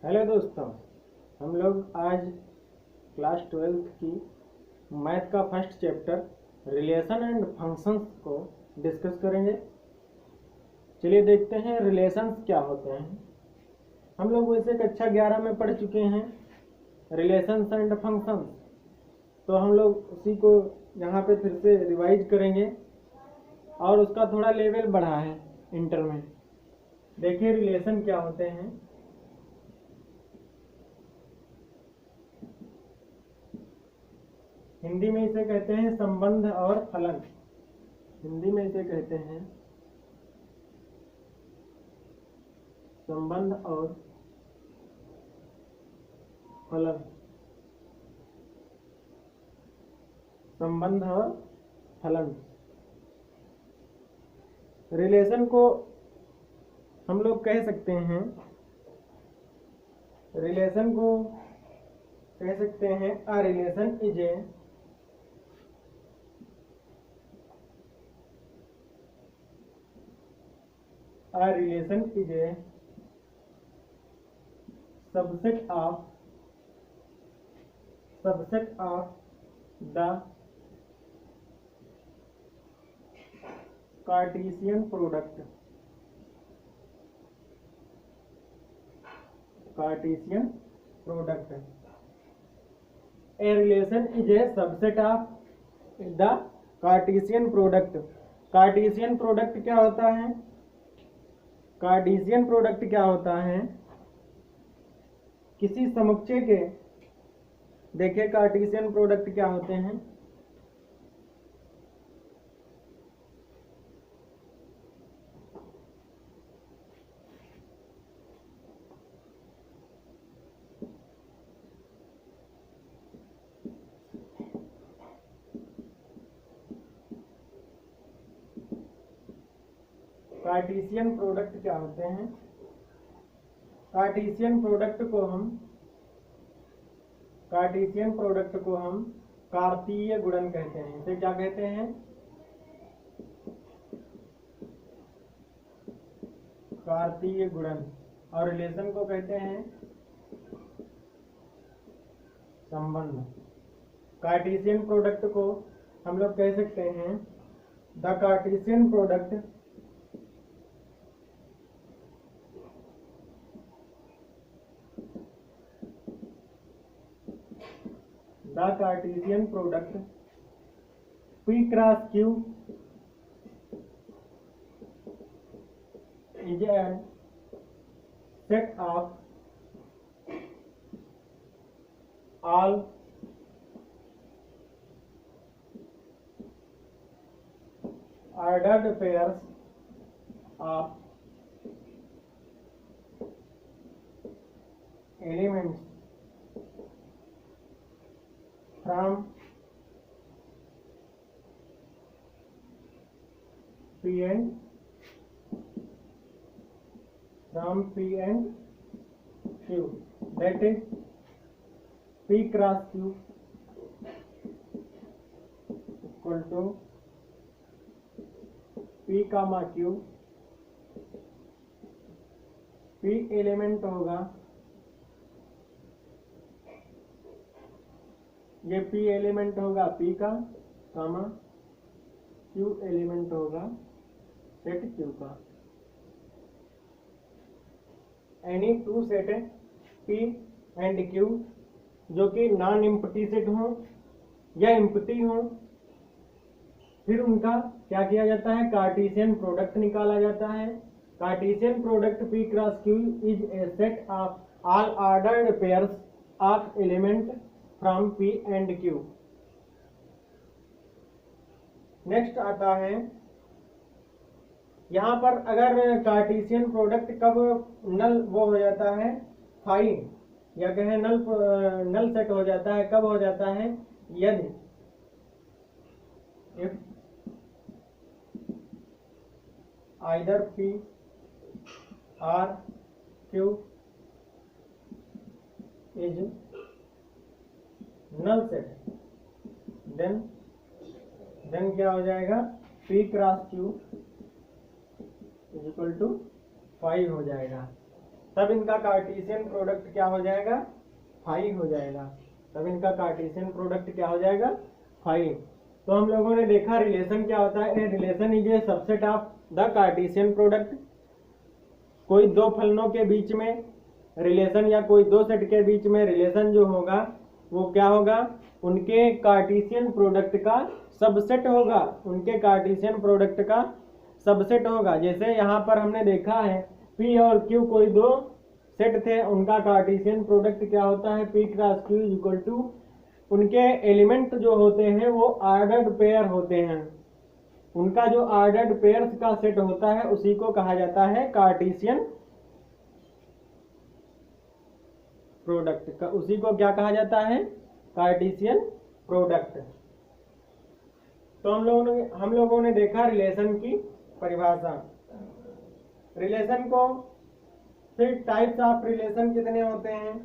Hello दोस्तों, हम लोग आज क्लास 12th की मैथ का first chapter relation and functions को डिस्कस करेंगे। चलिए देखते हैं रिलेशंस क्या होते हैं। हम लोग वैसे कक्षा 11 में पढ़ चुके हैं रिलेशंस एंड फंक्शंस, तो हम लोग उसी को यहाँ पे फिर से रिवाइज करेंगे और उसका थोड़ा लेवल बढ़ा है इंटर में। देखिए रिलेशन क्या होते हैं। हिंदी में इसे कहते हैं संबंध और फलन। हिंदी में इसे कहते हैं संबंध और फलन। संबंध और फलन। रिलेशन को हम लोग कह सकते हैं, रिलेशन को कह सकते हैं a relation is A A relation is a subset of the Cartesian product. Cartesian product. A relation is a subset of the Cartesian product. Cartesian product क्या होता है? कार्टेशियन प्रोडक्ट क्या होता है? किसी समुच्चय के, देखिए कार्टेशियन प्रोडक्ट क्या होते हैं? कार्टेशियन प्रोडक्ट क्या होते हैं? कार्टेशियन प्रोडक्ट को हम कार्तीय गुणन कहते हैं। इसे क्या कहते हैं? कार्तीय गुणन। और रिलेशन को कहते हैं संबंध। कार्टेशियन प्रोडक्ट को हम लोग कह सकते हैं the Cartesian product The Cartesian product P cross Q is a set of all ordered pairs of elements from P and Q, that is P cross Q equal to P comma Q। P element होगा, ये P element होगा P का, कामा Q element होगा set Q का। Any two set P and Q जो कि non empty set हो या एम्प्टी हो, फिर उनका क्या किया जाता है? कार्टेशियन प्रोडक्ट निकाला जाता है। Cartesian product P cross Q is a set of all ordered pairs of element from P and Q। Next आता है, यहां पर अगर कार्टेशियन प्रोडक्ट कब नल वो हो जाता है, फाइन या कहें नल सेट हो जाता है, कब हो जाता है? यदि इफ आइदर P और Q is null set, then क्या हो जाएगा? P cross Q is equal to 5 हो जाएगा। तब इनका कार्टेशियन प्रोडक्ट क्या हो जाएगा, फाई हो जाएगा। तब इनका कार्टेशियन प्रोडक्ट क्या हो जाएगा, फाई। तो हम लोगों ने देखा रिलेशन क्या होता है, a relation is a subset of the Cartesian product. कोई दो फलनों के बीच में रिलेशन या कोई दो सेट के बीच में रिलेशन जो होगा वो क्या होगा, उनके कार्टेशियन प्रोडक्ट का सबसेट होगा, उनके कार्टेशियन प्रोडक्ट का सबसेट होगा। जैसे यहाँ पर हमने देखा है P और Q कोई दो सेट थे, उनका कार्टेशियन प्रोडक्ट क्या होता है, P cross Q is equal to, उनके एलिमेंट जो होते हैं वो ऑर्डर्ड पेयर होते हैं, उनका जो ऑर्डर्ड पेयर्स का सेट होता है उसी को कहा जाता है कार्टेशियन प्रोडक्ट का, उसी को क्या कहा जाता है, कार्टेशियन प्रोडक्ट। तो हम लोगों ने देखा रिलेशन की परिभाषा। रिलेशन को फिर टाइप्स ऑफ रिलेशन कितने होते हैं,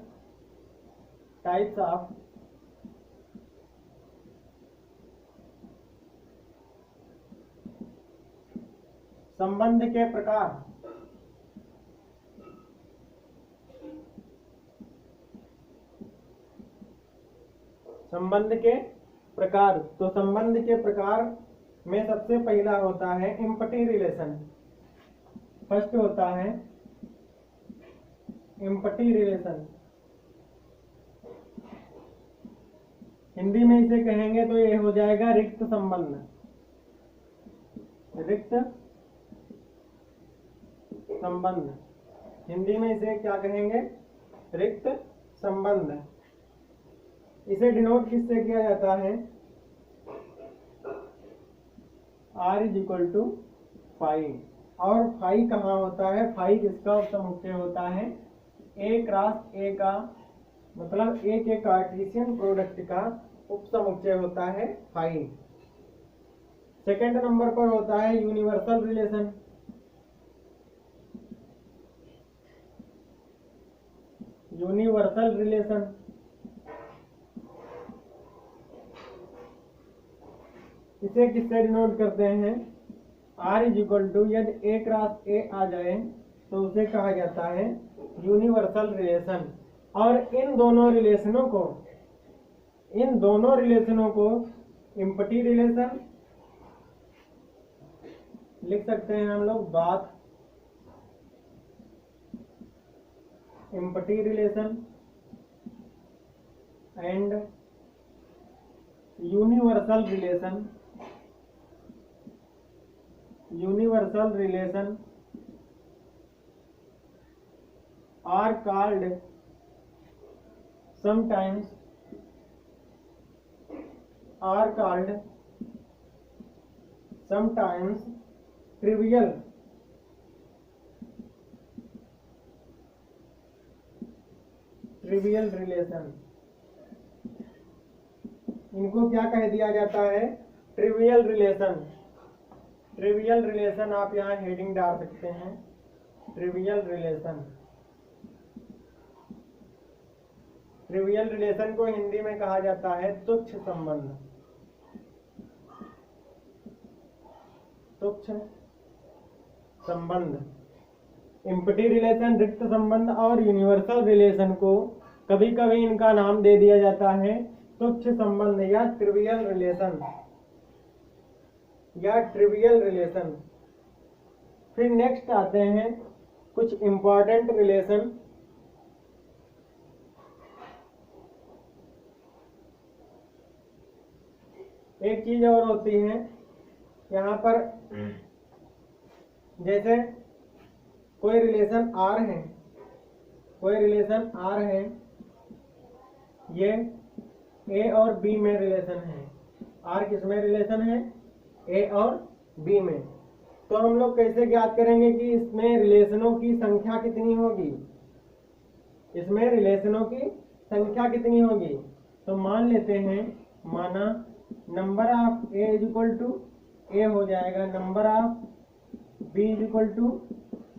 टाइप्स ऑफ संबंध के प्रकार। संबंध के प्रकार, तो संबंध के प्रकार में सबसे पहला होता है एम्पटी रिलेशन। फर्स्ट होता है एम्पटी रिलेशन, हिंदी में इसे कहेंगे तो ये हो जाएगा रिक्त संबंध। रिक्त संबंध, हिंदी में इसे क्या कहेंगे, रिक्त संबंध। इसे डिनोट किससे किया जाता है, R is equal to phi. और फाई कहाँ होता है, फाई किसका उपसमुच्चय होता है, A क्रॉस A का, मतलब A के कार्टेशियन प्रोडक्ट का उपसमुच्चय होता है फाई। सेकेंड नंबर पर होता है यूनिवर्सल रिलेशन। यूनिवर्सल रिलेशन, इसे किससे डिनोट करते हैं, R इज इक्वल टू, यदि A क्रॉस A आ जाए तो उसे कहा जाता है यूनिवर्सल रिलेशन। और इन दोनों रिलेशनों को एम्पटी रिलेशन लिख सकते हैं हम लोग, बात empty relation and universal relation. Universal relation are called sometimes trivial relation. इनको क्या कह दिया जाता है, ट्रिवियल रिलेशन। ट्रिवियल रिलेशन आप यहाँ हेडिंग डाल सकते हैं, ट्रिवियल रिलेशन। ट्रिवियल रिलेशन को हिंदी में कहा जाता है तुच्छ संबंध। तुच्छ संबंध, एम्पटी रिलेशन रिक्त संबंध और यूनिवर्सल रिलेशन को कभी कभी इनका नाम दे दिया जाता है तुच्छ संबंध या ट्रिवियल रिलेशन। फिर नेक्स्ट आते हैं कुछ इंपॉर्टेंट रिलेशन। एक चीज और होती है यहाँ पर, जैसे कोई रिलेशन R है, ये A और B में रिलेशन है। R किस में रिलेशन है, A और B में। तो हम लोग कैसे ज्ञात करेंगे कि इसमें रिलेशनों की संख्या कितनी होगी, इसमें रिलेशनों की संख्या कितनी होगी। तो मान लेते हैं, माना number of A is equal to A हो जाएगा, number of B is equal to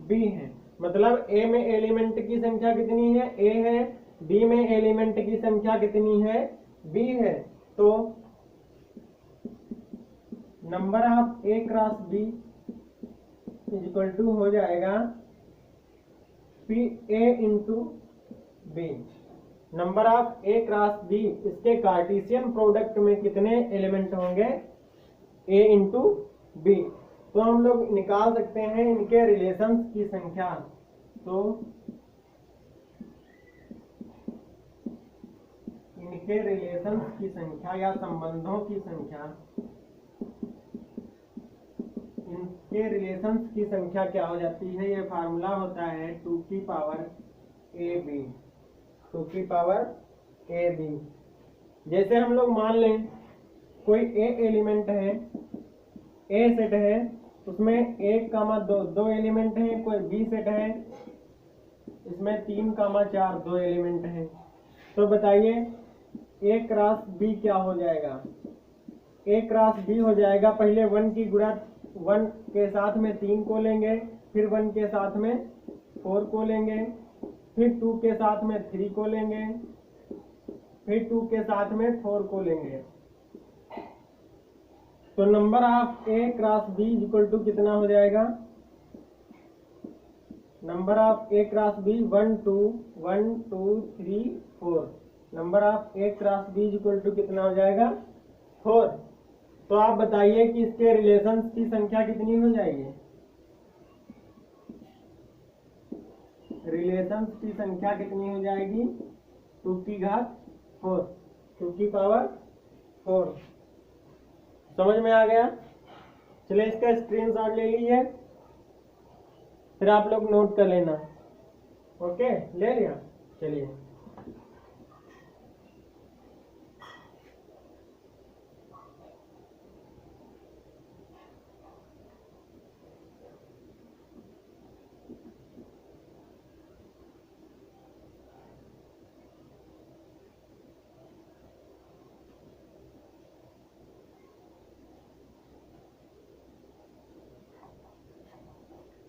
B है। मतलब A में एलिमेंट की संख्या कितनी है, A है, B में एलिमेंट की संख्या कितनी है, B है। तो number of A cross B is equal to हो जाएगा P A into B. Number of A cross B, इसके कार्टेशियन प्रोडक्ट में कितने एलिमेंट होंगे? A into B. तो हम लोग निकाल सकते हैं इनके रिलेशंस की संख्या। तो इनके रिलेशंस की संख्या या संबंधों की संख्या, इनके रिलेशंस की संख्या क्या हो जाती है? ये फार्मूला होता है 2 की पावर ए बी, 2 की पावर ए बी। जैसे हम लोग मान लें कोई ए एलिमेंट है, ए सेट है, उसमें 1, 2 एलिमेंट हैं। कोई बी सेट है, इसमें 3, 4 2 एलिमेंट हैं। तो बताइए ए क्रॉस बी क्या हो जाएगा? ए क्रॉस बी हो जाएगा, पहले 1 की गुणा 1 के साथ में 3 को लेंगे, फिर 1 के साथ में 4 को लेंगे, फिर 2 के साथ में 3 को लेंगे, फिर 2 के साथ में 4 को लेंगे। तो number of A cross B equal to कितना हो जाएगा? Number of A cross B 1 2 1 2 3 4। Number of A cross B equal to कितना हो जाएगा? 4। तो आप बताइए कि इसके रिलेशंस की संख्या कितनी हो जाएगी? रिलेशंस की संख्या कितनी हो जाएगी? 2 की घात 4, 2 की पावर 4। समझ में आ गया? चलिए इसका स्क्रीनशॉट ले लीजिए, फिर आप लोग नोट कर लेना। ओके, ले लिया? चलिए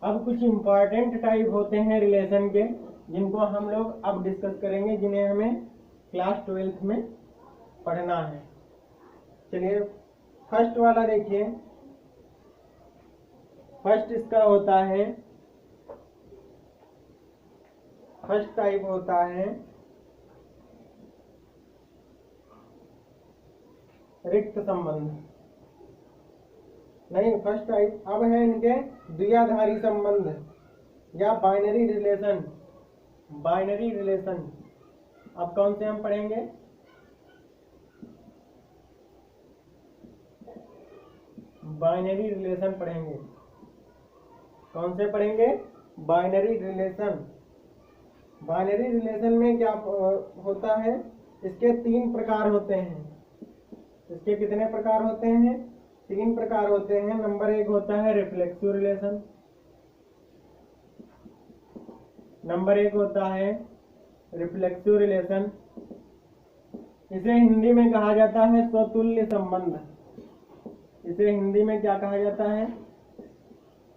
अब कुछ इंपॉर्टेंट टाइप होते हैं रिलेशन के, जिनको हम लोग अब डिस्कस करेंगे, जिन्हें हमें क्लास 12th में पढ़ना है। चलिए फर्स्ट वाला देखिए। फर्स्ट इसका होता है, फर्स्ट टाइप होता है रिक्त संबंध। नहीं, फर्स्ट टाइप अब है इनके द्विआधारी संबंध या बाइनरी रिलेशन। बाइनरी रिलेशन अब कौन से हम पढ़ेंगे? बाइनरी रिलेशन पढ़ेंगे। कौन से पढ़ेंगे? Binary relation. बाइनरी रिलेशन में क्या होता है? इसके 3 प्रकार होते हैं। इसके कितने प्रकार होते हैं? 3 प्रकार होते हैं। नंबर 1 होता है रिफ्लेक्सिव रिलेशन। नंबर 1 होता है रिफ्लेक्सिव रिलेशन। इसे हिंदी में कहा जाता है स्वतुल्य संबंध। इसे हिंदी में क्या कहा जाता है?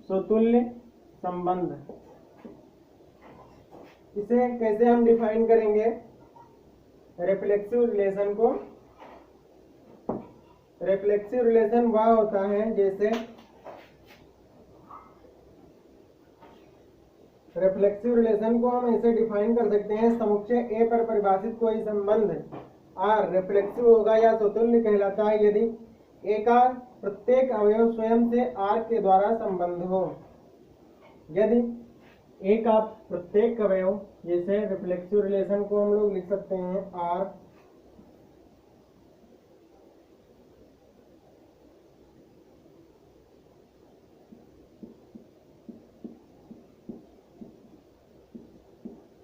स्वतुल्य संबंध। इसे कैसे हम डिफाइन करेंगे रिफ्लेक्सिव रिलेशन को? रिफ्लेक्सिव रिलेशन वह होता है जैसे रिफ्लेक्सिव रिलेशन को हम ऐसे डिफाइन कर सकते हैं, समुच्चय ए पर परिभाषित कोई संबंध आर रिफ्लेक्सिव होगा या स्वतुल्य कहलाता है यदि ए का प्रत्येक अवयव स्वयं से आर के द्वारा संबंध हो। यदि ए का प्रत्येक अवयव, जैसे रिफ्लेक्सिव रिलेशन को हम लोग लिख सकते हैं R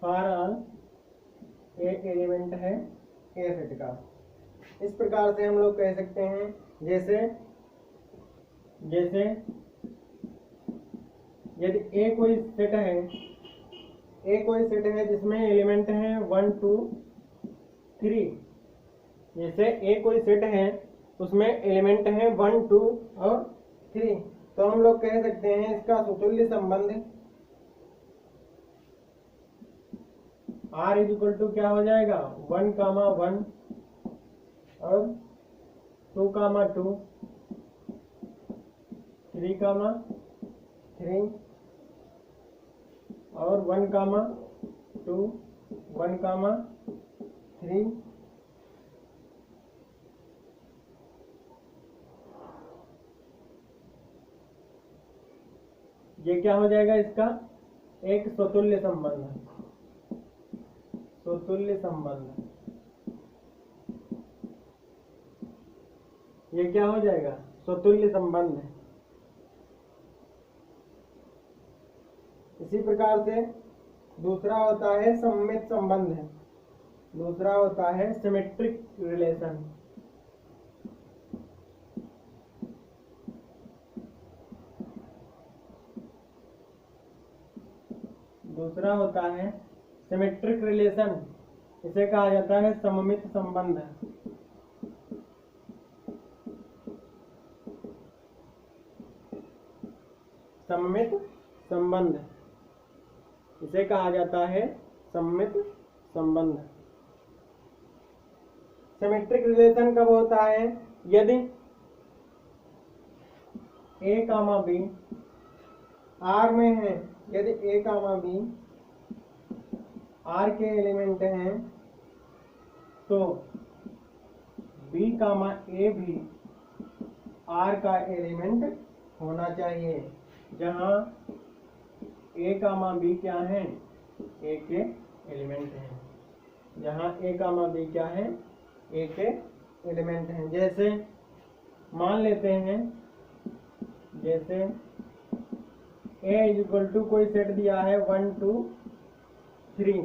for all a element है ए सेट का। इस प्रकार से हम लोग कह सकते हैं, जैसे यदि ए कोई सेट है, ए कोई सेट है जिसमें एलिमेंट है 1 2 3। जैसे ए कोई सेट है उसमें एलिमेंट है 1 2 और 3, तो हम लोग कह सकते हैं इसका स्वतुल्य संबंध R इज इक्वल टू क्या हो जाएगा? 1, 1 और 2, 2 3, 3 और 1,2 1,3 ये क्या हो जाएगा, इसका एक स्वतुल्य संबंध है, स्वतुल्य संबंध। ये क्या हो जाएगा, स्वतुल्य संबंध है। इसी प्रकार से दूसरा होता है सममित संबंध है, दूसरा होता है सिमेट्रिक रिलेशन। दूसरा होता है सिमेट्रिक रिलेशन, इसे कहा जाता है सममित संबंध। सममित संबंध, इसे कहा जाता है सममित संबंध। सिमेट्रिक रिलेशन कब होता है, यदि ए कामा बी आर में है, यदि ए कामा बी आर के एलिमेंट हैं तो बी कामा ए भी आर का एलिमेंट होना चाहिए, जहां ए कामा बी क्या है, ए के एलिमेंट हैं, जहां ए कामा बी क्या है, ए के एलिमेंट हैं। जैसे मान लेते हैं, जैसे ए इक्वल टू कोई सेट दिया है 1 2 3,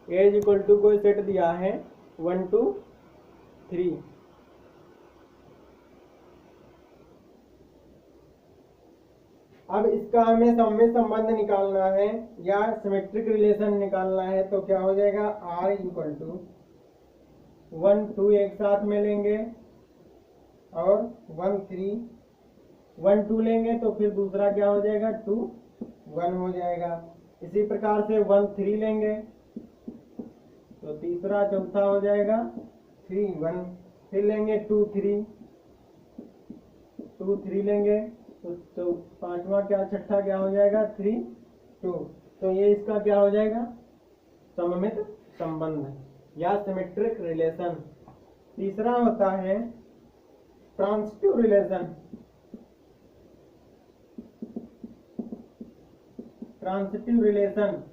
ए इक्वल टू कोई सेट दिया है 1 2 3। अब इसका हमें सममित संबंध निकालना है या सिमेट्रिक रिलेशन निकालना है, तो क्या हो जाएगा, आर इक्वल टू 1 2 एक साथ में लेंगे और 1 3 1 2 लेंगे तो फिर दूसरा क्या हो जाएगा, 2 1 हो जाएगा। इसी प्रकार से 1 3 लेंगे तो तीसरा चौथा हो जाएगा 3 1, फिर लेंगे 2 3 लेंगे तो पांचवा क्या, छठा क्या हो जाएगा, 3 2। तो ये इसका क्या हो जाएगा, सममित संबंध या सिमेट्रिक रिलेशन। तीसरा होता है transitive relation. Transitive relation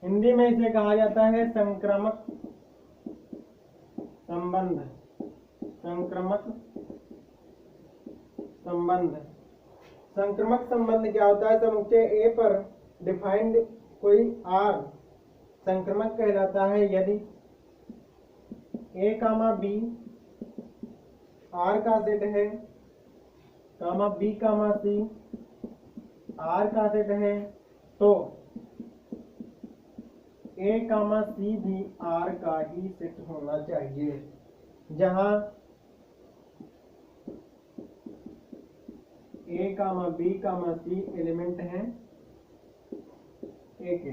Hindi में इसे कहा जाता है संक्रामक संबंध। संक्रामक संबंध, संक्रामक संबंध क्या होता है, समुच्चय ए पर डिफाइंड कोई आर संक्रामक कहलाता है यदि ए कामा बी आर का सेट है, कामा बी कामा सी आर का सेट है, तो ए कामा सी भी आर का ही सेट होना चाहिए, जहां ए कामा बी कामा सी एलिमेंट हैं ए के,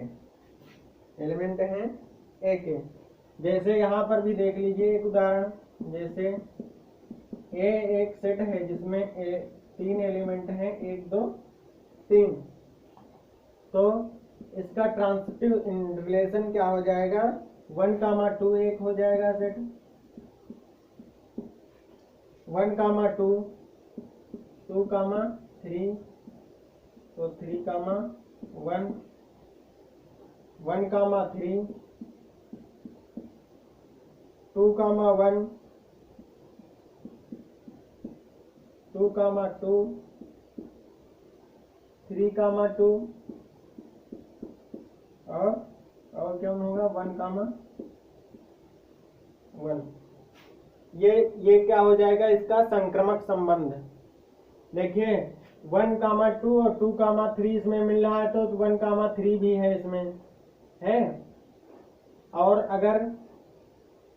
एलिमेंट हैं ए के। जैसे यहाँ पर भी देख लीजिए एक उदाहरण, जैसे ए एक सेट है जिसमें 3 एलिमेंट हैं 1 2 3, तो इसका ट्रांजिटिव रिलेशन क्या हो जाएगा, 1 कामा 2 एक हो जाएगा सेट, 1 कामा 2 2 कामा 3 तो 3 कामा 1 1 कामा 3 2 कामा 1 2 कामा 2 3 कामा 2 और क्या होगा 1 कामा 1। ये क्या हो जाएगा, इसका संक्रामक संबंध। देखिए 1 कामा 2 और 2 कामा 3 इसमें मिल रहा है, तो 1 कामा 3 भी है इसमें है। और अगर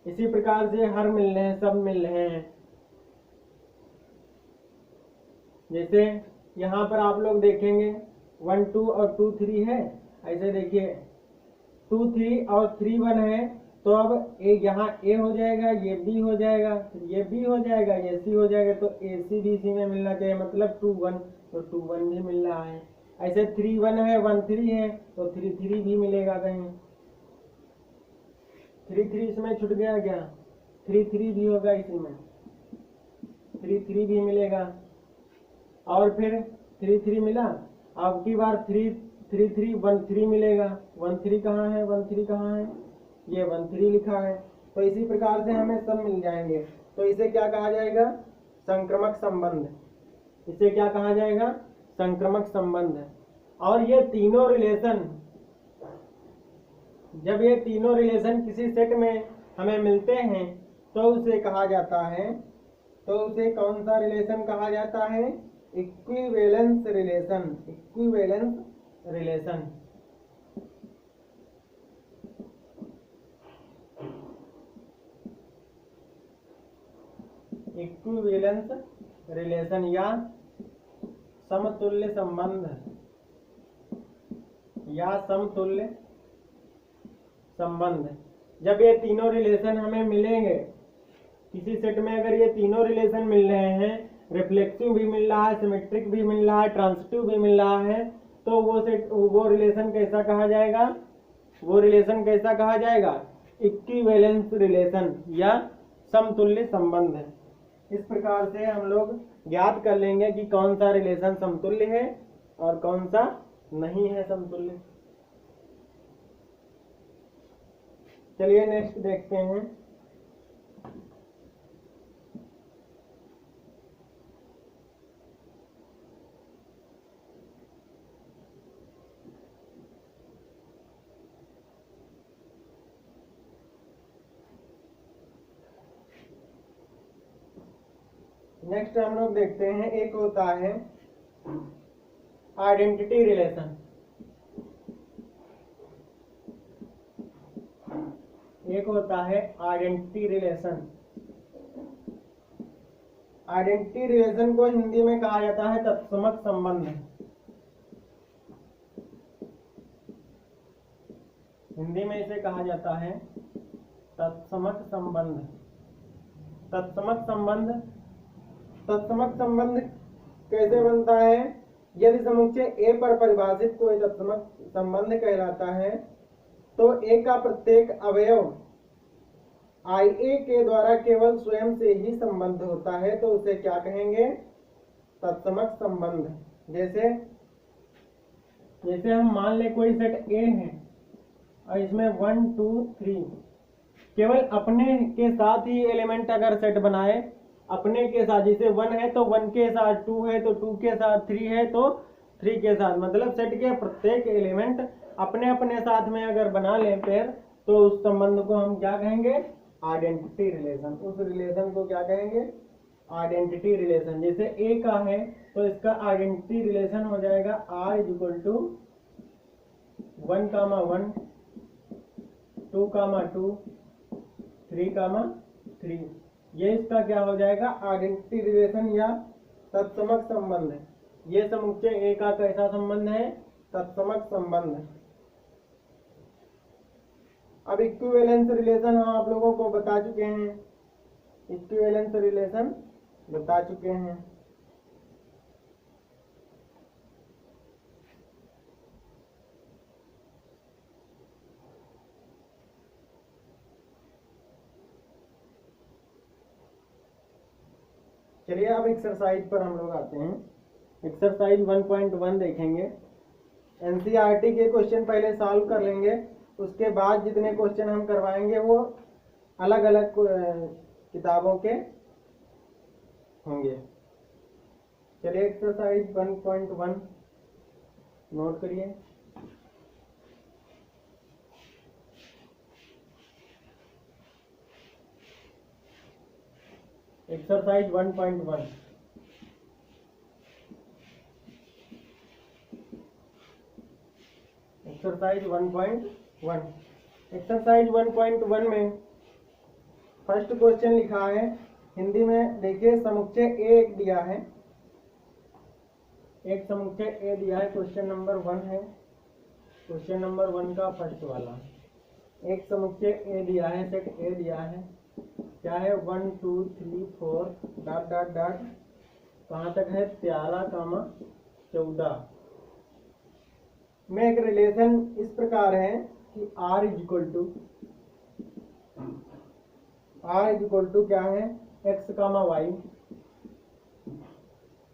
इसी प्रकार से हर मिल रहे हैं, सब मिल रहे हैं, जैसे यहाँ पर आप लोग देखेंगे 1 2 और 2 3 है, ऐसे देखिए 2 3 और 3 1 है, तो अब यहाँ ए हो जाएगा, ये बी हो जाएगा, ये बी हो जाएगा, ये सी हो जाएगा, तो ए सी बी सी में मिलना चाहिए, मतलब 2 1 तो 2 1 भी मिल रहा है। ऐसे 3 1 है 1 3 है तो 3 3 भी मिलेगा कहीं। 3 3 इसमें छूट गया क्या? 3 3 भी होगा इसी में, 3 3 भी मिलेगा। और फिर 3 3 मिला, अब की बार 3 3 3 1 3 मिलेगा। 1 3 कहाँ है? 1 3 कहाँ है? ये 1 3 लिखा है। तो इसी प्रकार से हमें सब मिल जाएंगे। तो इसे क्या कहा जाएगा? संक्रमक संबंध। इसे क्या कहा जाएगा? संक्रमक संबंध। और ये तीनों रिलेशन, जब ये तीनों रिलेशन किसी सेट में हमें मिलते हैं तो उसे कहा जाता है, तो उसे कौन सा रिलेशन कहा जाता है? Equivalence relation. Equivalence relation. Equivalence relation या समतुल्य संबंध या समतुल्य संबंध। जब ये तीनों रिलेशन हमें मिलेंगे किसी सेट में, अगर ये तीनों रिलेशन मिल रहे हैं, रिफ्लेक्सिव भी मिल रहा है, सिमेट्रिक भी मिल रहा है, ट्रांजिटिव भी मिल रहा है, तो वो रिलेशन कैसा कहा जाएगा? वो रिलेशन कैसा कहा जाएगा? इक्विवेलेंस रिलेशन या समतुल्य संबंध है। इस प्रकार से हम लोग ज्ञात कर लेंगे कि कौन सा रिलेशन समतुल्य है और कौन सा नहीं है समतुल्य। चलिए नेक्स्ट देखते हैं। नेक्स्ट हम लोग देखते हैं, एक होता है आइडेंटिटी रिलेशन। एक होता है आइडेंटिटी रिलेशन। आइडेंटिटी रिलेशन को हिंदी में कहा जाता है तत्समक संबंध। हिंदी में इसे कहा जाता है तत्समक संबंध। तत्समक संबंध, तत्समक संबंध कैसे बनता है? यदि समुच्चय ए पर परिभाषित कोई तत्समक संबंध कहलाता है तो ए का प्रत्येक अवयव IA के द्वारा केवल स्वयं से ही संबद्ध होता है, तो उसे क्या कहेंगे? तत्समक संबंध। जैसे जैसे हम मान ले कोई सेट A है और इसमें 1 2 3 केवल अपने के साथ ही एलिमेंट अगर सेट बनाए, अपने के साथ, जैसे 1 है तो 1 के साथ, 2 है तो 2 के साथ, 3 है तो 3 के साथ, मतलब सेट के प्रत्येक एलिमेंट अपने अपने साथ में अगर बना लें पेयर, तो उस संबंध को हम क्या कहेंगे? Identity relation. उस रिलेशन को क्या कहेंगे? Identity relation. जैसे ए का है तो इसका आइडेंटिटी रिलेशन हो जाएगा R = 1, 1, 2, 2, 3, 3। ये इसका क्या हो जाएगा? आइडेंटिटी रिलेशन या तत्समक संबंध है। ये समुच्चय ए का कैसा संबंध है? तत्समक संबंध। अब इक्विवेलेंस रिलेशन हम आप लोगों को बता चुके हैं, इक्विवेलेंस रिलेशन बता चुके हैं। चलिए अब एक्सरसाइज पर हम लोग आते हैं। एक्सरसाइज 1.1 देखेंगे। NCERT के क्वेश्चन पहले सॉल्व कर लेंगे, उसके बाद जितने क्वेश्चन हम करवाएंगे वो अलग अलग किताबों के होंगे। चलिए एक्सरसाइज 1.1 नोट करिए। एक्सरसाइज 1.1 एक्सरसाइज 1.1 एक्सरसाइज 1.1 में फर्स्ट क्वेश्चन लिखा है हिंदी में। देखिए समुच्चय ए एक दिया है, एक समुच्चय ए दिया है, क्वेश्चन नंबर 1 है, क्वेश्चन नंबर 1 का फर्स्ट वाला। एक समुच्चय ए दिया है, सेट ए दिया है, क्या है 1 2 3 4 ... कहाँ तक है? 13, 14 में एक रिलेशन इस प्रकार है कि r इज इक्वल टू क्या है, x comma y,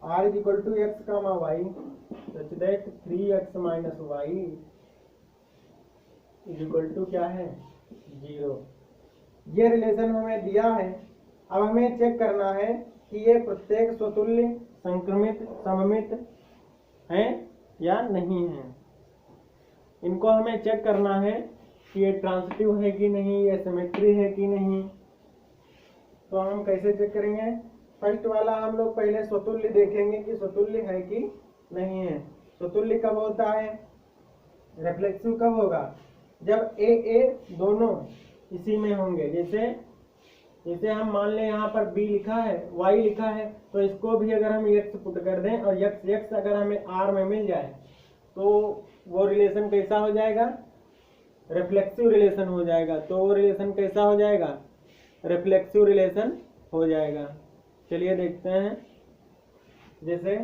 r is equal to x comma y, such that 3x minus y is equal to क्या है 0। ये रिलेशन हमें दिया है। अब हमें चेक करना है कि ये प्रत्येक स्वतुल्य संक्रमित सममित है या नहीं है। इनको हमें चेक करना है कि ये ट्रांजिटिव है कि नहीं, ये सिमेट्री है कि नहीं। तो हम कैसे चेक करेंगे? फर्स्ट वाला हम लोग पहले स्वतुल्य देखेंगे कि स्वतुल्य है कि नहीं है। स्वतुल्य कब होता है, रिफ्लेक्सिव कब होगा? जब ए दोनों इसी में होंगे। जैसे हम मान लें यहाँ पर b लिखा है, y लिखा है, तो इसको भी अगर हम x पुट कर दें और x अगर हमें r में मिल जाए तो वो रिलेशन कैसा हो जाएगा? रिफ्लेक्सिव रिलेशन हो जाएगा। तो वो रिलेशन कैसा हो जाएगा? रिफ्लेक्सिव रिलेशन हो जाएगा। चलिए देखते हैं। जैसे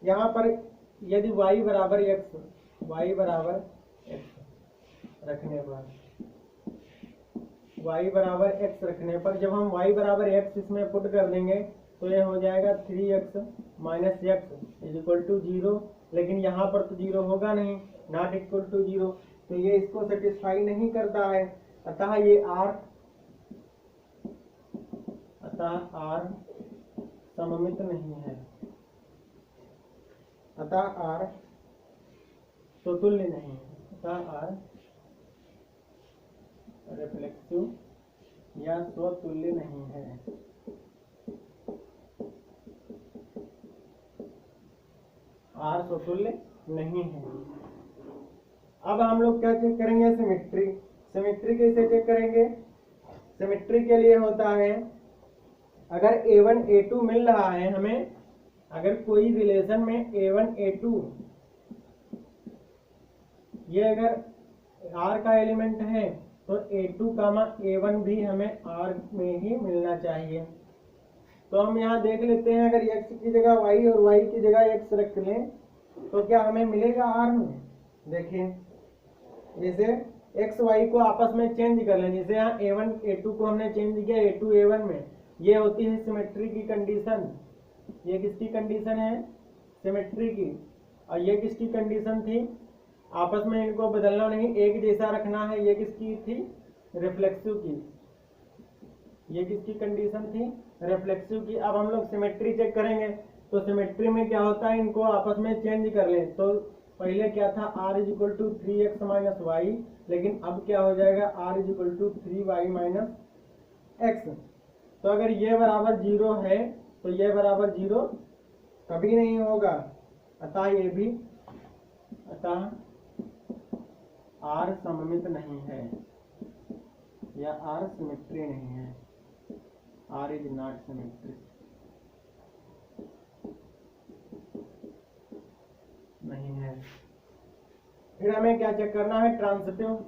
यहाँ पर यदि y बराबर x रखने पर जब हम y बराबर x इसमें पुट कर देंगे तो ये हो जाएगा 3x minus x is equal to 0। लेकिन यहाँ पर तो 0 होगा नहीं, नॉट इक्वल टू 0, तो ये इसको सेटिस्फाई नहीं करता है। अतः R सममित नहीं है, अतः R स्वतुल्य नहीं है, अतः R रिफ्लेक्सिव या स्वतुल्य नहीं है। R स्वतुल्य नहीं है। अब हम लोग क्या चेक करेंगे? सिमेट्री कैसे चेक करेंगे? सिमेट्री के लिए होता है, अगर A1 A2 मिल रहा है हमें, अगर कोई रिलेशन में A1 A2 ये अगर R का एलिमेंट है तो A2 कामा A1 भी हमें R में ही मिलना चाहिए। तो हम यहाँ देख लेते हैं, अगर x की जगह y और y की जगह x रख लें तो क्या हमें मिलेगा R में? देखिए, जैसे x y को आपस में चेंज कर लें। जैसे यहाँ A1 A2 को हमने चेंज किया A2 A1 में, ये होती है सिमेट्री की कंडीशन। ये किसकी कंडीशन है? सिमेट्री की। और ये किसकी कंडीशन थी? आपस में इनको बदलना नहीं, एक जैसा रखना है। ये किसकी थी? रिफ्लेक्सिव की। ये किसकी कंडीशन थी? रिफ्लेक्सिव की। अब हम लोग सिमेट्री चेक करेंगे। तो सिमेट्री में क्या होता है, इनको आपस में चेंज कर लें। तो पहले क्या था? r is equal to 3x minus y, लेकिन अब क्या हो जाएगा? r is equal to 3y minus x. तो अगर ये बराबर 0 है तो ये बराबर 0 कभी नहीं होगा। अतः ये भी, अतः R सममित नहीं है या R सिमेट्री नहीं है। R इज नॉट सिमेट्री, नहीं है। फिर हमें क्या चेक करना है? ट्रांसिटिव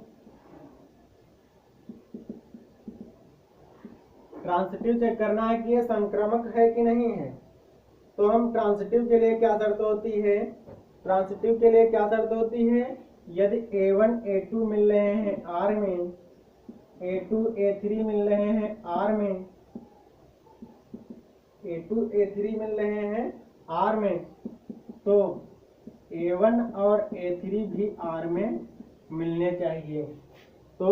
चेक करना है कि ये संक्रामक है कि नहीं है। तो हम ट्रांसिटिव के लिए क्या शर्त होती है? ट्रांसिटिव के लिए क्या शर्त होती है? यदि A1 A2 मिल रहे हैं R में, A2 A3 मिल रहे हैं R में, A2 A3 मिल रहे हैं R में, तो A1 और A3 भी R में मिलने चाहिए। तो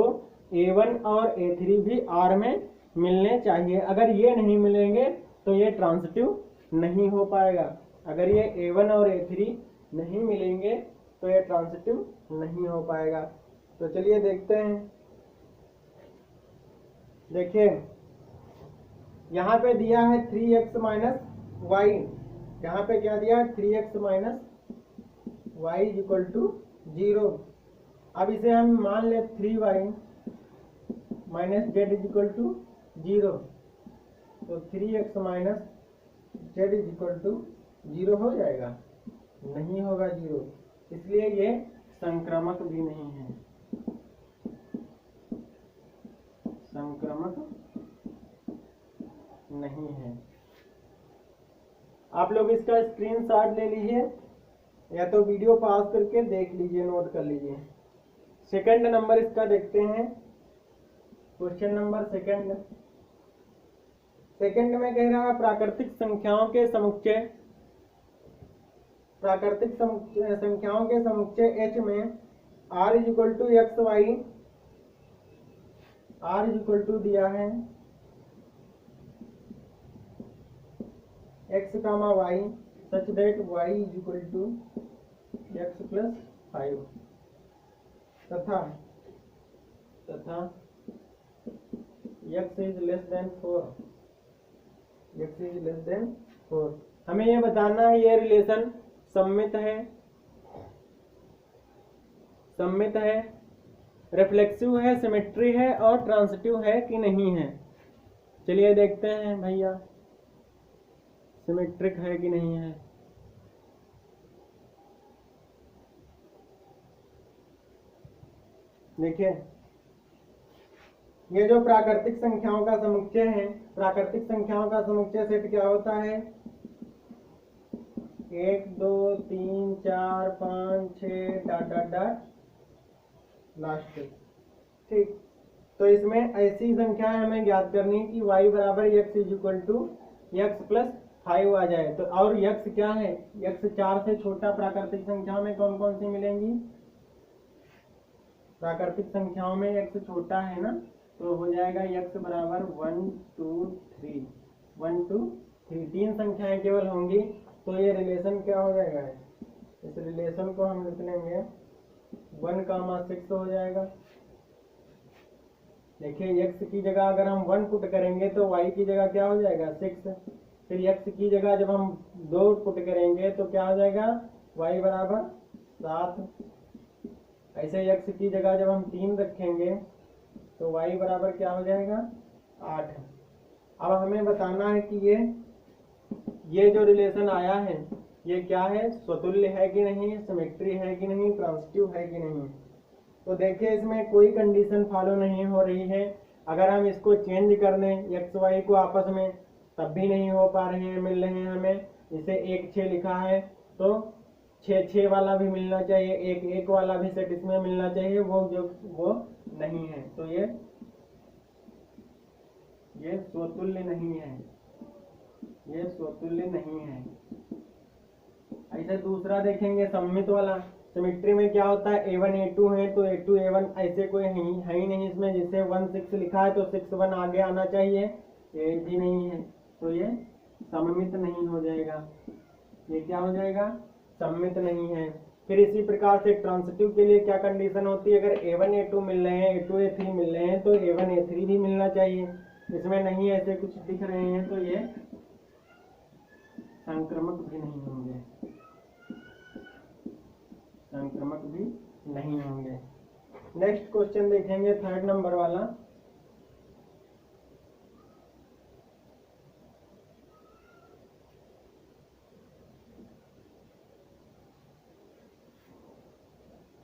A1 और A3 भी R में मिलने चाहिए। अगर ये नहीं मिलेंगे तो ये ट्रांसिटिव नहीं हो पाएगा। अगर ये A1 और A3 नहीं मिलेंगे तो ये ट्रांसिटिव नहीं हो पाएगा। तो चलिए देखते हैं। देखिए, यहाँ पे दिया है 3x माइनस वाई। यहाँ पे क्या दिया है? 3x minus y is equal to 0। अब इसे हम मान ले 3y minus z is equal to 0। तो 3x minus z is equal to 0 हो जाएगा? नहीं होगा 0, इसलिए ये संक्रामक भी नहीं है। संक्रामक नहीं है। आप लोग इसका स्क्रीनशॉट ले लीजिए या तो वीडियो पॉज करके देख लीजिए, नोट कर लीजिए। सेकंड नंबर इसका देखते हैं, क्वेश्चन नंबर सेकंड। सेकंड में कह रहा है प्राकृतिक संख्याओं के समुच्चय, प्राकृतिक संख्याओं के समुच्चय h में r equal to x y, r equal to दिया है x comma y such that y equal to x plus 5 तथा x is less than 4, x is less than 4। हमें ये बताना है ये रिलेशन सममित है, रिफ्लेक्सिव है, सिमेट्री है और ट्रांसिटिव है कि नहीं है। चलिए देखते हैं भैया सिमेट्रिक है कि नहीं है। देखिए ये जो प्राकृतिक संख्याओं का समुच्चय है, प्राकृतिक संख्याओं का समुच्चय सेट क्या होता है, 1 2 3 4 5 6 डॉट डॉट डॉट लास्ट। ठीक, तो इसमें ऐसी संख्याएं हमें ज्ञात करनी कि y बराबर x is equal to x plus 5 आ जाए। तो और x क्या है, x 4 से छोटा प्राकृतिक संख्याओं में कौन कौन सी मिलेंगी, प्राकृतिक संख्याओं में x छोटा है ना, तो हो जाएगा x बराबर 1 2 3, 1 2 3, 3 संख्याएं केवल होंगी। तो ये रिलेशन क्या हो जाएगा, इस रिलेशन को हम लिख लेंगे 1 कामा 6 हो जाएगा। देखिए x की जगह अगर हम 1 पुट करेंगे तो y की जगह क्या हो जाएगा 6, फिर x की जगह जब हम 2 पुट करेंगे तो क्या हो जाएगा y बराबर 7। ऐसे x की जगह जब हम 3 रखेंगे तो y बराबर क्या हो जाएगा 8। अब हमें बताना है कि ये जो रिलेशन आया है ये क्या है, स्वतुल्य है कि नहीं, सिमेट्री है कि नहीं, ट्रांसिटिव है कि नहीं। तो देखिए इसमें कोई कंडीशन फॉलो नहीं हो रही है। अगर हम इसको चेंज कर दें एक्स वाई को आपस में तब भी नहीं हो पा रहे हैं, मिल रहे हैं हमें। इसे 1 6 लिखा है तो 6 6 वाला भी मिलना चाहिए, 1 1 वाला भी सेट इसमें मिलना चाहिए, वो नहीं है। तो ये स्वतुल्य नहीं है, ये स्वतुल्य नहीं है। ऐसे दूसरा देखेंगे सममित वाला। सिमेट्री में क्या होता है, a1 a2 है तो a2 a1 ऐसे कोई है ही नहीं इसमें। जिसे 1 6 लिखा है तो 6 1 आगे आना चाहिए, ये भी नहीं है, तो ये सममित नहीं हो जाएगा। ये क्या हो जाएगा, सममित नहीं है। फिर इसी प्रकार से ट्रांसिटिव के लिए क्या कंडीशन होती है, अगर a1 a2 मिल रहे हैं, a2 a3 मिल रहे हैं तो a1 a3 भी मिलना चाहिए। इसमें नहीं ऐसे कुछ दिख रहे हैं तो ये संक्रमक भी नहीं होंगे, संक्रमक भी नहीं होंगे। नेक्स्ट क्वेश्चन देखेंगे, थर्ड नंबर वाला।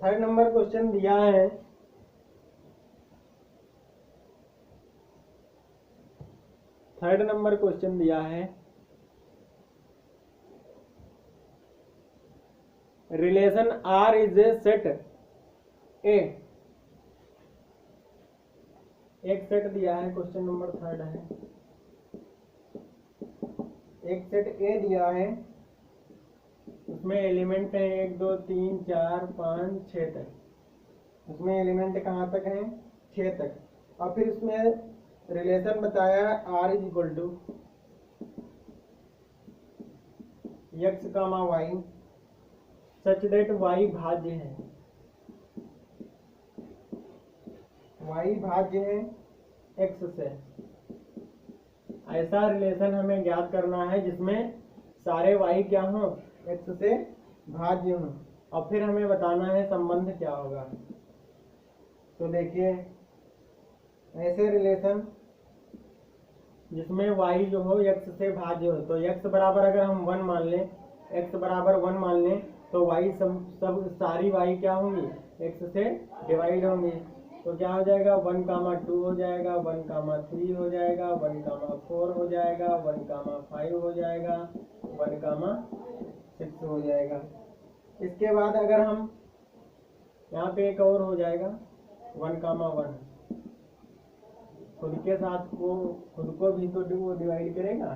थर्ड नंबर क्वेश्चन दिया है, थर्ड नंबर क्वेश्चन दिया है relation R is a set ए। एक सेट दिया है, क्वेश्चन नंबर थर्ड है। एक सेट ए दिया है, उसमें एलिमेंट है 1 2 3 4 5 6 तक। उसमें एलिमेंट कहाँ तक है, 6 तक। और फिर उसमें रिलेशन बताया R is equal to x comma y such that y भाज्य है, y भाज्य है x से। ऐसा रिलेशन हमें ज्ञात करना है जिसमें सारे y क्या हो, x से भाज्य हो। और फिर हमें बताना है संबंध क्या होगा। तो देखिए ऐसे रिलेशन जिसमें y जो हो x से भाज्य हो, तो x बराबर अगर हम 1 मान लें, x बराबर 1 मान लें तो y सब सारी y क्या होंगी, x से डिवाइड होंगी। तो क्या हो जाएगा 1,2 हो जाएगा, 1,3 हो जाएगा, 1,4 हो जाएगा, 1,5 हो जाएगा, 1,6 हो जाएगा। इसके बाद अगर हम यहाँ पे एक और हो जाएगा 1,1, खुद के साथ को खुद को भी तो वो डिवाइड करेगा।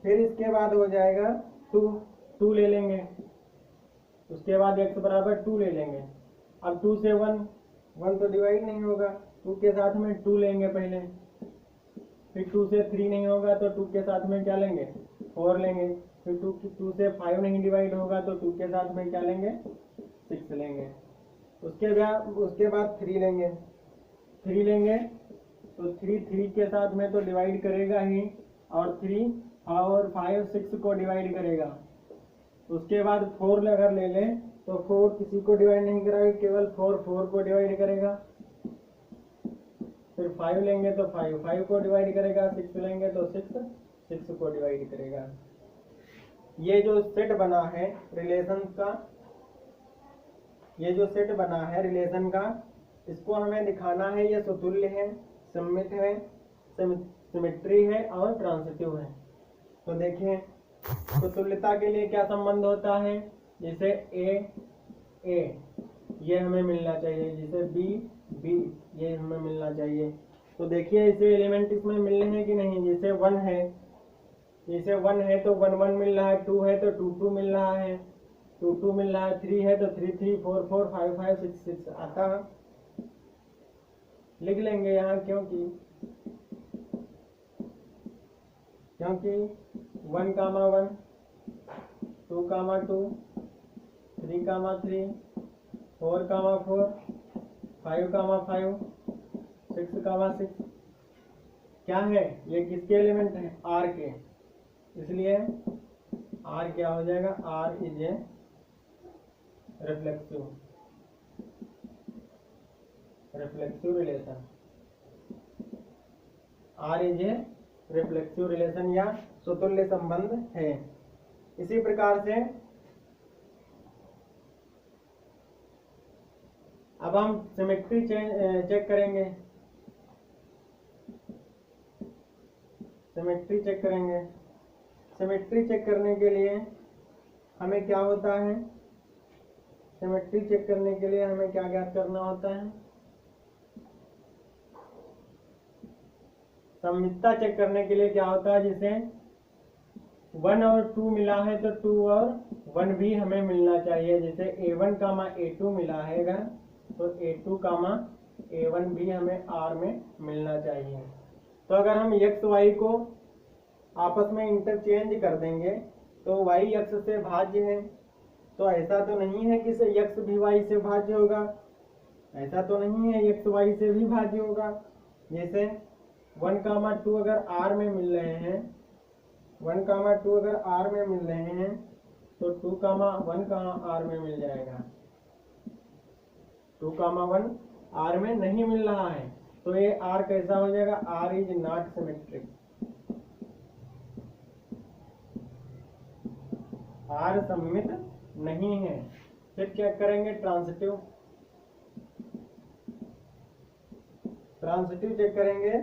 फिर इसके बाद हो जाएगा 2 ले लेंगे, उसके बाद x बराबर 2 ले लेंगे। अब 2 से 1 तो डिवाइड नहीं होगा, 2 के साथ में 2 लेंगे पहले, फिर 2 से 3 नहीं होगा तो 2 के साथ में क्या लेंगे 4 लेंगे, फिर 2 से 5 नहीं डिवाइड होगा तो 2 के साथ में क्या लेंगे 6 लेंगे। उसके बाद 3 लेंगे, 3 लेंगे तो 3 के साथ में तो डिवाइड करेगा ही, और 3 और 5 6 को डिवाइड करेगा। उसके बाद 4 अगर ले लें तो 4 किसी को डिवाइड नहीं करेगा, केवल 4 को डिवाइड करेगा। फिर 5 लेंगे तो 5 को डिवाइड करेगा, 6 लेंगे तो 6 को डिवाइड करेगा। ये जो सेट बना है रिलेशन का, ये जो सेट बना है रिलेशन का, इसको हमें दिखाना है ये सुतुल्य है, सममित है, सिमेट्री है और ट्रांसिटिव है। तो देखिए सुतुल्यता के लिए क्या संबंध होता है, जैसे ए ये हमें मिलना चाहिए, जैसे बी ये हमें मिलना चाहिए। तो देखिए इसे एलिमेंट इसमें मिलने हैं कि नहीं, जैसे 1 है, जैसे 1 है तो 1 1 मिल रहा है, 2 है तो 2 2 मिल रहा है, 2 2 मिल रहा है, 3 है तो 3 3, 4 4, 5 5, 6 6 आता है। लिख लेंगे यहाँ क्योंकि 1, 1, 2, 2, 3, 3, 4, 4, 5, 5, 6, 6 क्या है, ये किसके एलिमेंट है R के, इसलिए R क्या हो जाएगा, R is a reflexive relation, R is a reflexive relation या सुतुल्य संबंध है। इसी प्रकार से अब हम सिमेट्री चेक करेंगे। सिमेट्री चेक करेंगे। सिमेट्री चेक करने के लिए हमें क्या होता है, सिमेट्री चेक करने के लिए हमें क्या ज्ञात करना होता है, सममितता चेक करने के लिए क्या होता है, जैसे 1 और 2 मिला है तो 2 और 1 भी हमें मिलना चाहिए। जैसे A1, A2 मिला है अगर, तो A2, A1 भी हमें R में मिलना चाहिए। तो अगर हम x y को आपस में इंटरचेंज कर देंगे तो y x से भाज्य है, तो ऐसा तो नहीं है कि x भी y से भाज्य होगा, ऐसा तो नहीं है, x y से भी भाज्य होगा। जैसे 1, 2 अगर R में मिल रहे हैं, 1, 2 अगर R में मिल रहे हैं तो 2, 1 R में मिल जाएगा, 2, 1 R में नहीं मिल रहा है, तो ये R कैसा हो जाएगा, R is not symmetric, R सममित नहीं है। फिर चेक करेंगे ट्रांसिटिव, चेक करेंगे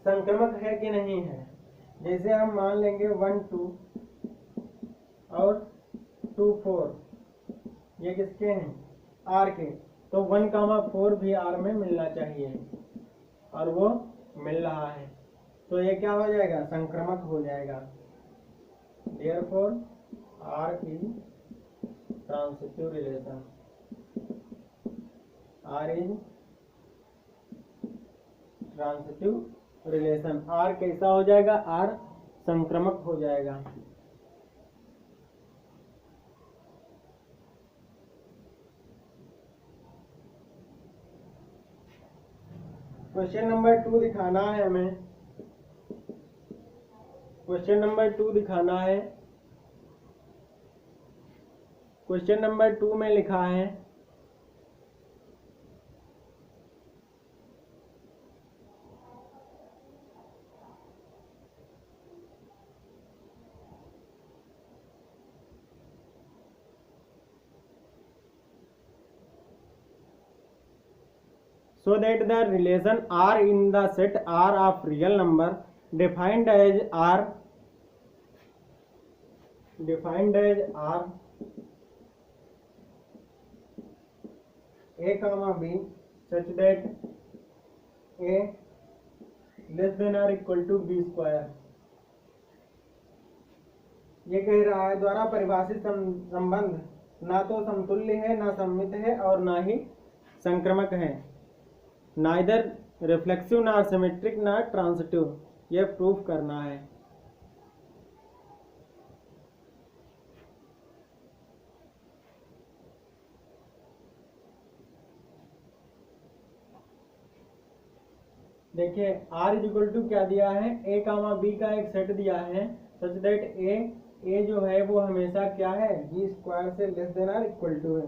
संक्रमक है कि नहीं है। जैसे हम मान लेंगे 1 2 और 2 4 ये किसके हैं, R के, तो 1, 4 भी R में मिलना चाहिए और वो मिल रहा है, तो ये क्या हो जाएगा, संक्रमक हो जाएगा। Therefore R is transitive relation, R is transitive relation. R कैसा हो जाएगा, R संक्रमक हो जाएगा। क्वेश्चन नंबर 2 दिखाना है हमें, क्वेश्चन नंबर 2 दिखाना है। क्वेश्चन नंबर 2 में लिखा है so that the relation R in the set R of real number defined as R a comma b such that a less than or equal to b square। ये कह रहा है द्वारा परिभाषित संबंध ना तो समतुल्य है, ना सममित है और ना ही संक्रमक है, नाइदर रिफ्लेक्सिव ना सिमेट्रिक ना ट्रांसिटिव, यह प्रूफ करना है। देखिए R इज इक्वल टू क्या दिया है, a कामा b का एक सेट दिया है सच दैट a जो है वो हमेशा क्या है, b स्क्वायर से लेस देन और इक्वल टू है।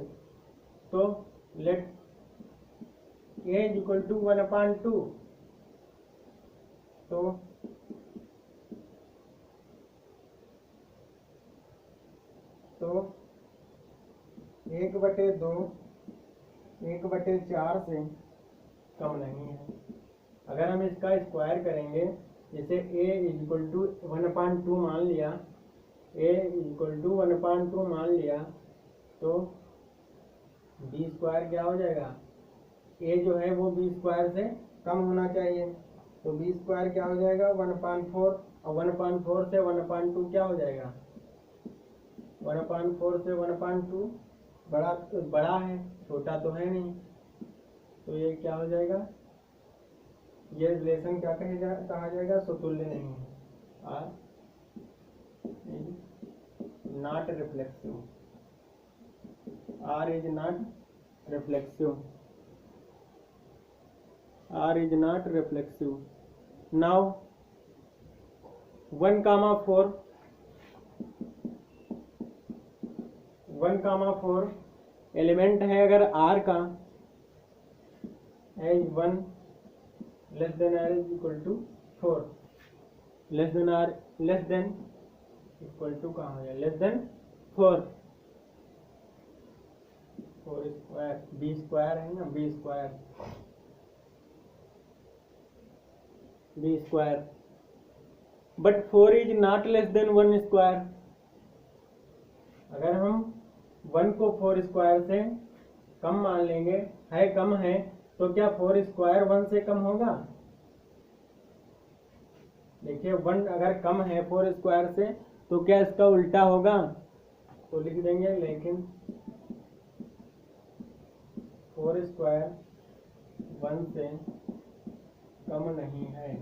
तो let a is equal to 1/2, तो एक बटे 2 1/4 से कम नहीं है। अगर हम इसका स्क्वायर करेंगे, जैसे a इज इक्वल टू 1/2 मान लिया, a इज इक्वल टू 1/2 मान लिया, तो b स्क्वायर क्या हो जाएगा, a जो है वो b स्क्वायर से कम होना चाहिए, तो b स्क्वायर क्या हो जाएगा 1/4, और 1/4 से 1/2 क्या हो जाएगा, 1/4 से 1/2 बड़ा है, छोटा तो है नहीं, तो ये क्या हो जाएगा, ये रिलेशन क्या कहा जाएगा, समतुल्य नहीं है, R not reflexive, R is not reflexive, R is not reflexive. Now 1,4 element है अगर R का as 1 less than R is equal to 4, less than equal to कहाँ हो जाए, less than 4 square, b square है ना, b square, but 4 is not less than 1 square. अगर हम 1 को 4 स्क्वायर से कम मान लेंगे, कम है, तो क्या 4 स्क्वायर 1 से कम होगा? देखिए 1 अगर कम है 4 स्क्वायर से, तो क्या इसका उल्टा होगा? तो लिख देंगे लेकिन 4 स्क्वायर 1 से कम नहीं है,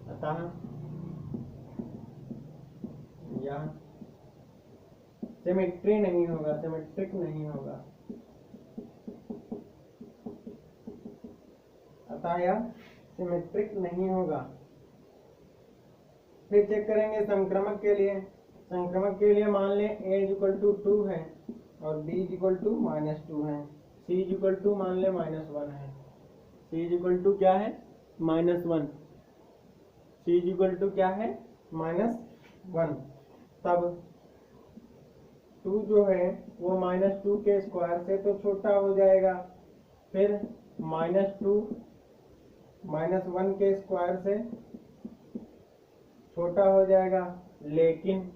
अतः यह सिमेट्री नहीं होगा, सिमेट्रिक नहीं होगा, अतः यह सिमेट्रिक नहीं होगा। फिर चेक करेंगे संक्रमक के लिए। संक्रमक के लिए मान लें a इज इक्वल टू 2 है और b इज इक्वल टू -2 है, c इज इक्वल टू मान लें -1 है, c इज इक्वल टू क्या है -1, c इज इक्वल टू क्या है -1, तब 2 जो है वो -2 के स्क्वायर से तो छोटा हो जाएगा, फिर -2 -1 के स्क्वायर से छोटा हो जाएगा, लेकिन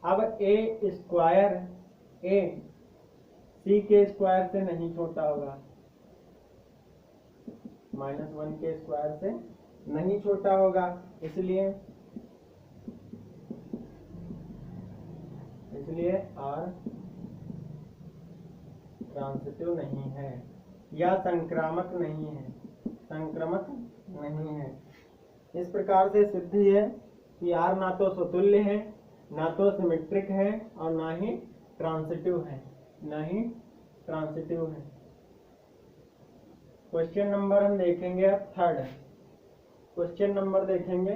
अब a स्क्वायर a c के स्क्वायर से नहीं छोटा होगा, -1 के स्क्वायर से नहीं छोटा होगा, इसलिए R ट्रांसिटिव नहीं है या संक्रामक नहीं है, संक्रमक नहीं है। इस प्रकार से सिद्ध है कि R ना तो स्वतुल्य है, ना तो सिमेट्रिक है और ना ही ट्रांसिटिव है, क्वेश्चन नंबर हम देखेंगे अब थर्ड। क्वेश्चन नंबर देखेंगे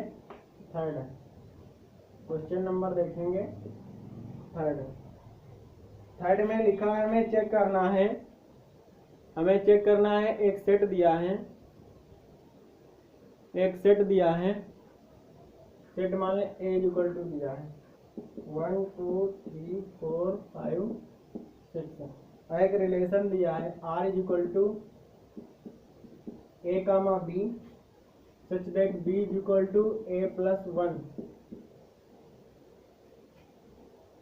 थर्ड में लिखा है, हमें चेक करना है, एक सेट दिया है, सेट मान लें a इक्वल टू दिया है, 1 2 3 4 5 6 एक रिलेशन दिया है R is equal to A comma B such that B is equal to A plus 1।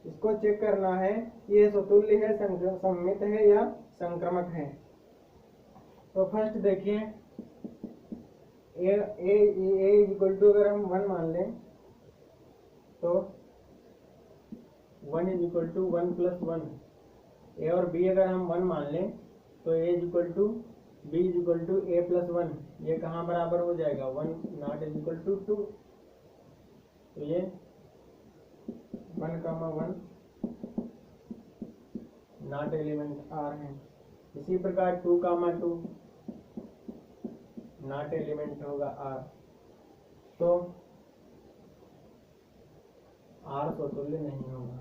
इसको चेक करना है ये समतुल्य है, सममित है या संक्रमक है। तो फर्स्ट देखिए ए इक्वल टू अगर हम 1 मान लें तो 1 is equal to 1 plus 1। A और बी अगर हम 1 मान लें तो A is equal to B is equal to A plus 1। ये कहाँ बराबर हो जाएगा 1 नॉट इज इक्वल टू 2। तो ये 1 कामा 1 नॉट एलिमेंट आर है। इसी प्रकार 2 कामा 2 नॉट एलिमेंट होगा आर। तो आर समतुल्य नहीं होगा,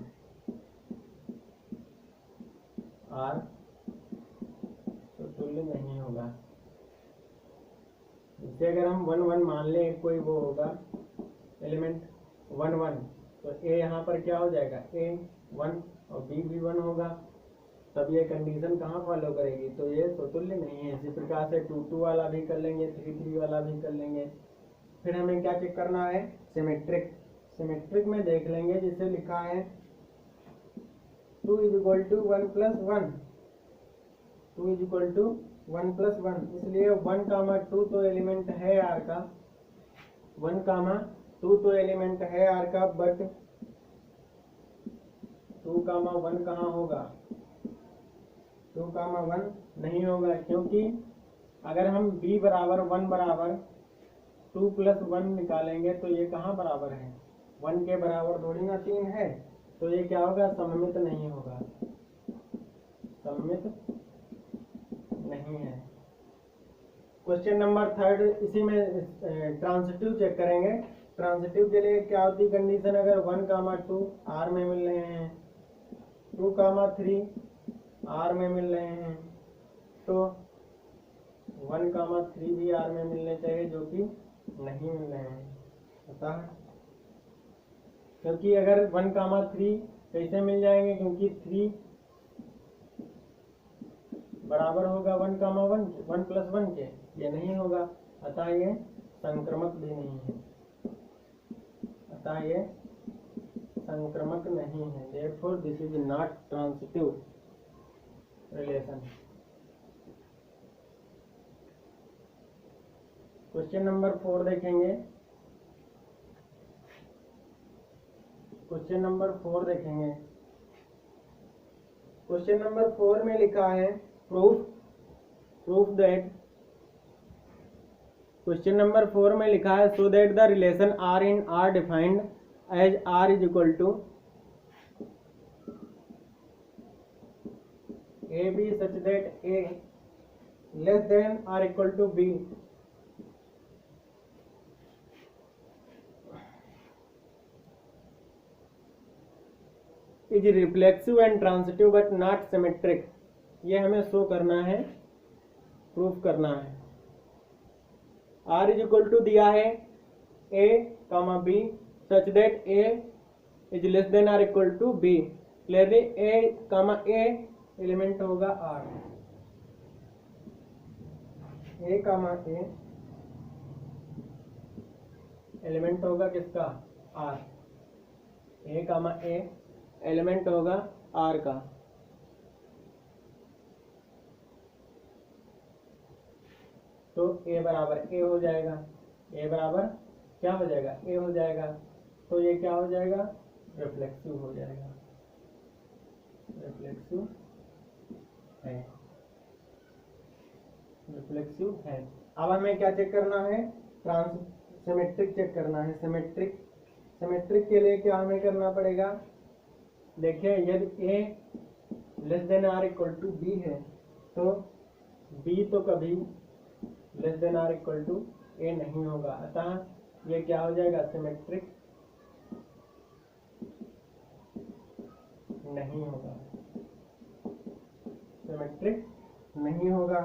आर समतुल्य नहीं होगा। इसे अगर हम 1 1 मान लें कोई वो होगा एलिमेंट 1 1 तो ए यहाँ पर क्या हो जाएगा ए 1 और बी भी 1 होगा, तब ये कंडीशन कहाँ फॉलो करेगी, तो ये समतुल्य नहीं है। इसी प्रकार से 2 2 वाला भी कर लेंगे, 3 3 वाला भी कर लेंगे। फिर हमें क्या चेक करना है सिमेट्रिक। सिमेट्रिक में देख लेंगे जिसे लिखा है 2 is equal to 1 plus 1, 2 is equal to 1 plus 1। इसलिए 1 कामा 2 तो एलिमेंट है आर का, 1 कामा 2 तो एलिमेंट है आर का, बट 2 कामा 1 कहाँ होगा, 2 कामा 1 नहीं होगा, क्योंकि अगर हम b बराबर 1 बराबर 2 प्लस 1 निकालेंगे तो ये कहाँ बराबर है 1 के बराबर थोड़ी ना 3 है। तो ये क्या होगा सममित नहीं होगा, सममित नहीं है। क्वेश्चन नंबर 3 इसी में ट्रांजिटिव चेक करेंगे। ट्रांजिटिव के लिए क्या होती कंडीशन, अगर 1 कामा 2 आर में मिल रहे हैं, 2 कामा 3 आर में मिल रहे हैं, तो 1 कामा 3 भी आर में मिलने चाहिए, जो कि नहीं मिल रहे हैं। अतः क्योंकि अगर 1 कामा 3 कैसे मिल जाएंगे, क्योंकि 3 बराबर होगा 1 कामा 1 1 प्लस 1 के, ये नहीं होगा, अतः ये संक्रमक भी नहीं है, अतः ये संक्रमक नहीं है। therefore this is not transitive relation। Question number 4 देखेंगे। क्वेश्चन नंबर 4 देखेंगे। क्वेश्चन नंबर 4 में लिखा है प्रूफ दैट, क्वेश्चन नंबर 4 में लिखा है so that the relation R in R defined as R is equal to a b such that a less than or equal to B is reflexive and transitive but not symmetric. ये हमें show करना है, proof करना है। Are is equal to दिया है A comma B such that A is less than or equal to B. Clearly A comma A element होगा R, A comma A element होगा किसका R, A comma A element होगा R का। तो ए बराबर ए हो जाएगा, ए बराबर क्या हो जाएगा ए हो जाएगा। तो ये क्या हो जाएगा रिफ्लेक्सिव हो जाएगा, रिफ्लेक्सिव है, रिफ्लेक्सिव है। अब हमें क्या चेक करना है सिमेट्रिक चेक करना है। सिमेट्रिक के लिए क्या हमें करना पड़ेगा, देखिए यदि a less than or equal to B है तो b तो कभी less than or equal to A नहीं होगा, अतः ये क्या हो जाएगा सिमेट्रिक नहीं होगा, सिमेट्रिक नहीं होगा।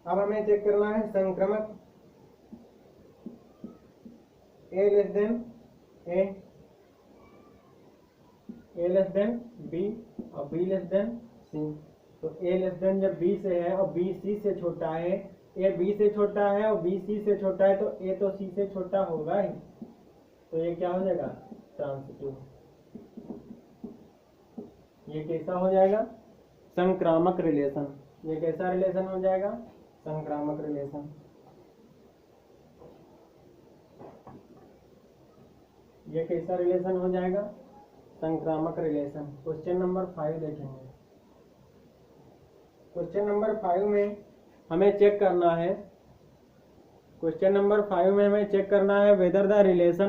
अब हमें चेक करना है संक्रमक, ए लेस देन ए ए लेस देन बी और बी लेस देन सी। तो ए लेस देन जब बी से है और बी सी से छोटा है, ए बी से छोटा है और बी सी से छोटा है, तो ए तो सी से छोटा होगा ही। तो ये क्या हो जाएगा, ट्रांसिटिव। ये कैसा हो जाएगा, संक्रामक रिलेशन। ये कैसा रिलेशन हो जाएगा, संक्रामक रिलेशन। ये कैसा रिलेशन हो जाएगा, संक्रामक रिलेशन। क्वेश्चन नंबर 5 देखेंगे। क्वेश्चन नंबर 5 में हमें चेक करना है, क्वेश्चन नंबर 5 में हमें चेक करना है वेदर द रिलेशन